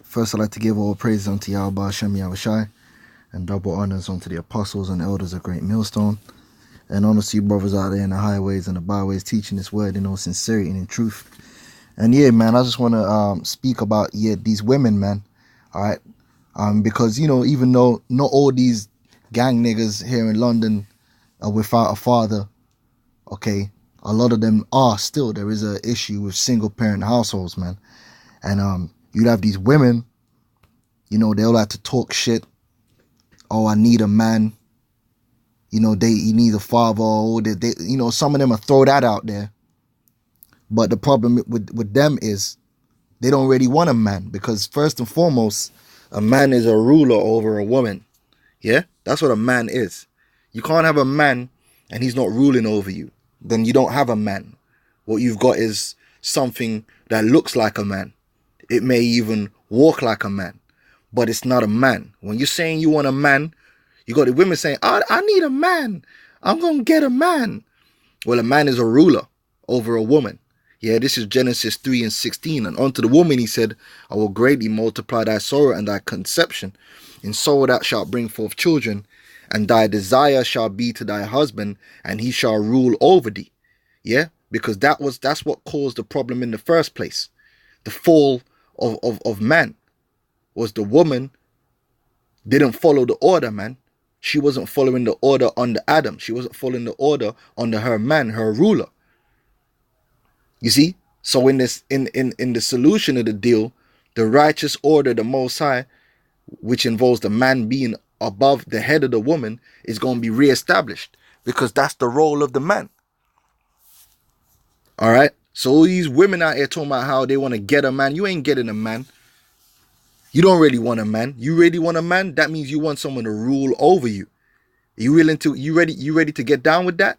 First I'd like to give all praises unto Yahweh Hashem Yahushai, and double honors unto the apostles and elders of Great Millstone, and honors to you brothers out there in the highways and the byways teaching this word in all sincerity and in truth. And yeah, man, I just want to speak about these women, man. All right, because even though not all these gang niggas here in London are without a father, okay, a lot of them are still. There is an issue with single parent households, man. And you'd have these women, they'll like to talk shit. Oh, I need a man. You need a father. Or they some of them will throw that out there. But the problem with them is they don't really want a man, because first and foremost, a man is a ruler over a woman. Yeah, that's what a man is. You can't have a man and he's not ruling over you. Then you don't have a man. What you've got is something that looks like a man. It may even walk like a man, but it's not a man. When you're saying you want a man, you got the women saying, I need a man. I'm going to get a man. Well, a man is a ruler over a woman. Yeah, this is Genesis 3:16. And unto the woman he said, I will greatly multiply thy sorrow and thy conception. In sorrow thou shalt bring forth children, and thy desire shall be to thy husband, and he shall rule over thee. Yeah, because that's what caused the problem in the first place. The fall of man was the woman didn't follow the order, man. She wasn't following the order under Adam. She wasn't following the order under her man, her ruler. You see? So in the solution of the deal, the righteous order, the Most High, which involves the man being above the head of the woman, is going to be reestablished, because that's the role of the man. All right? So all these women out here talking about how they want to get a man. You ain't getting a man. You don't really want a man. You really want a man? That means you want someone to rule over you. You ready to get down with that?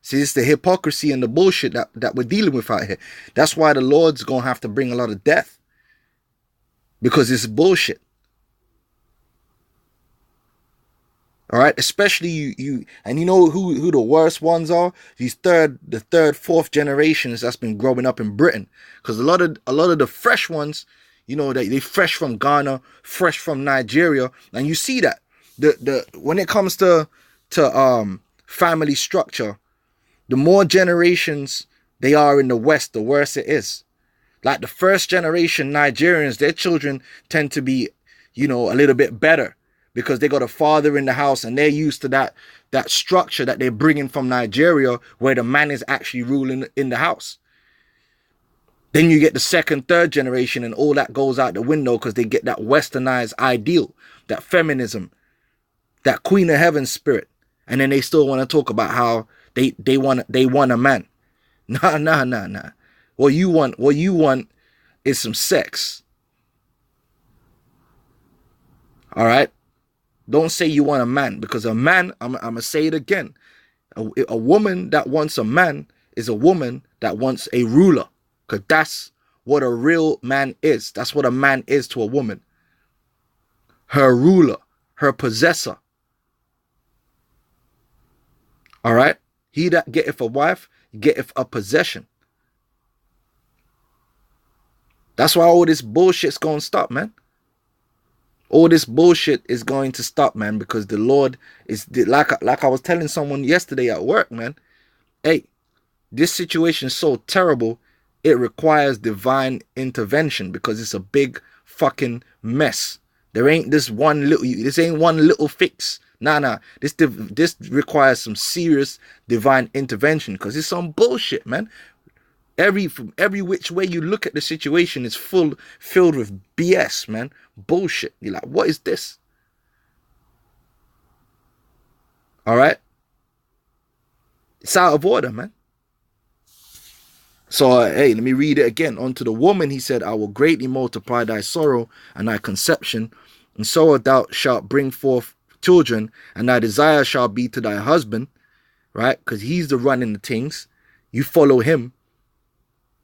See, it's the hypocrisy and the bullshit that we're dealing with out here. That's why the Lord's going to have to bring a lot of death, because it's bullshit. All right, especially you and you know who the worst ones are? These third, fourth generations that's been growing up in Britain. Because a lot of the fresh ones, they fresh from Ghana, fresh from Nigeria, and you see that when it comes to family structure, the more generations they are in the West, the worse it is. Like the first generation Nigerians, their children tend to be, a little bit better, because they got a father in the house and they're used to that structure that they're bringing from Nigeria, where the man is actually ruling in the house. Then you get the second, third generation, and all that goes out the window, because they get that westernized ideal, that feminism, that Queen of Heaven spirit. And then they still want to talk about how they want a man. Nah. What you want is some sex. All right? Don't say you want a man, because a man, I'm going to say it again. A woman that wants a man is a woman that wants a ruler, because that's what a real man is. That's what a man is to a woman. Her ruler, her possessor. All right? He that getteth a wife, getteth a possession. That's why all this bullshit's going to stop, man. All this bullshit is going to stop, man, because the Lord is, like I was telling someone yesterday at work, man. Hey, this situation is so terrible, it requires divine intervention, because it's a big fucking mess. There ain't this ain't one little fix. Nah. This requires some serious divine intervention, because it's some bullshit, man. From every which way you look at the situation is filled with BS, man. Bullshit. You're like, what is this? All right? It's out of order, man. So, hey, let me read it again. Unto the woman he said, I will greatly multiply thy sorrow and thy conception, and sorrow thou shalt bring forth children, and thy desire shall be to thy husband, right? Because he's the running the things. You follow him.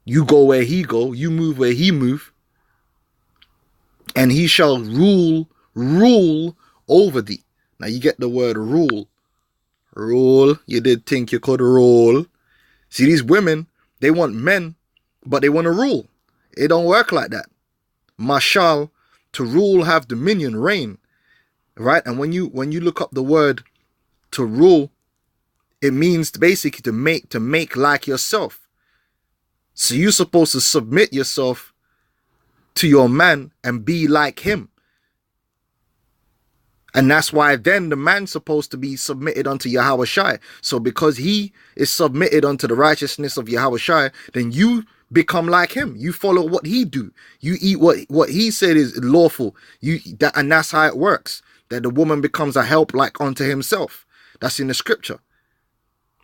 You go where he go. You move where he move. And he shall rule over thee. Now you get the word rule. Rule. You did think you could rule. See, these women, they want men, but they want to rule. It don't work like that. mashal, to rule, have dominion, reign, right? And when you look up the word to rule, it means basically to make like yourself. So you're supposed to submit yourself to your man and be like him. And that's why then the man's supposed to be submitted unto Yahweh Shai. So because he is submitted unto the righteousness of Yahweh Shai, then you become like him. You follow what he do. You eat what he said is lawful. And that's how it works. That the woman becomes a help like unto himself. That's in the scripture.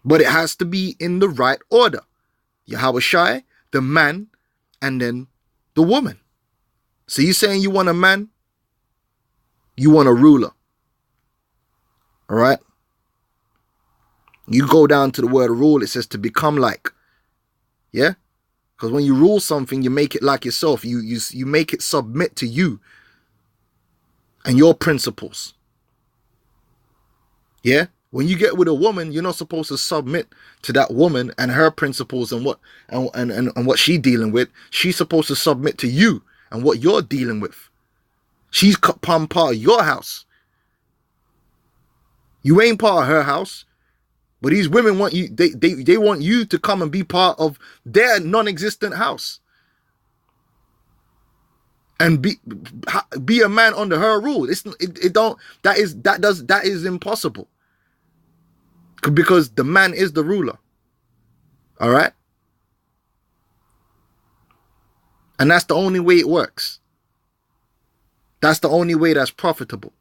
But it has to be in the right order. Yahweh Shai, the man, and then the woman. So you saying you want a man? You want a ruler. All right? You go down to the word rule, it says to become like. Yeah? Because when you rule something, you make it like yourself. You make it submit to you and your principles. Yeah? When you get with a woman, you're not supposed to submit to that woman and her principles and what she's dealing with. She's supposed to submit to you and what you're dealing with. She's part of your house. You ain't part of her house. But these women want you, they want you to come and be part of their non-existent house. And be a man under her rule. That is impossible. Because the man is the ruler. All right? And that's the only way it works. That's the only way that's profitable.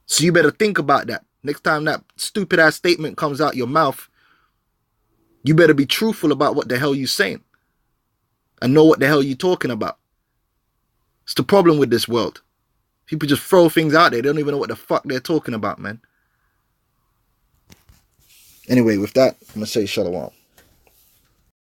So you better think about that. Next time that stupid ass statement comes out your mouth, you better be truthful about what the hell you're saying. And know what the hell you're talking about. It's the problem with this world. People just throw things out there. They don't even know what the fuck they're talking about, man. Anyway, with that, I'm going to say shalom.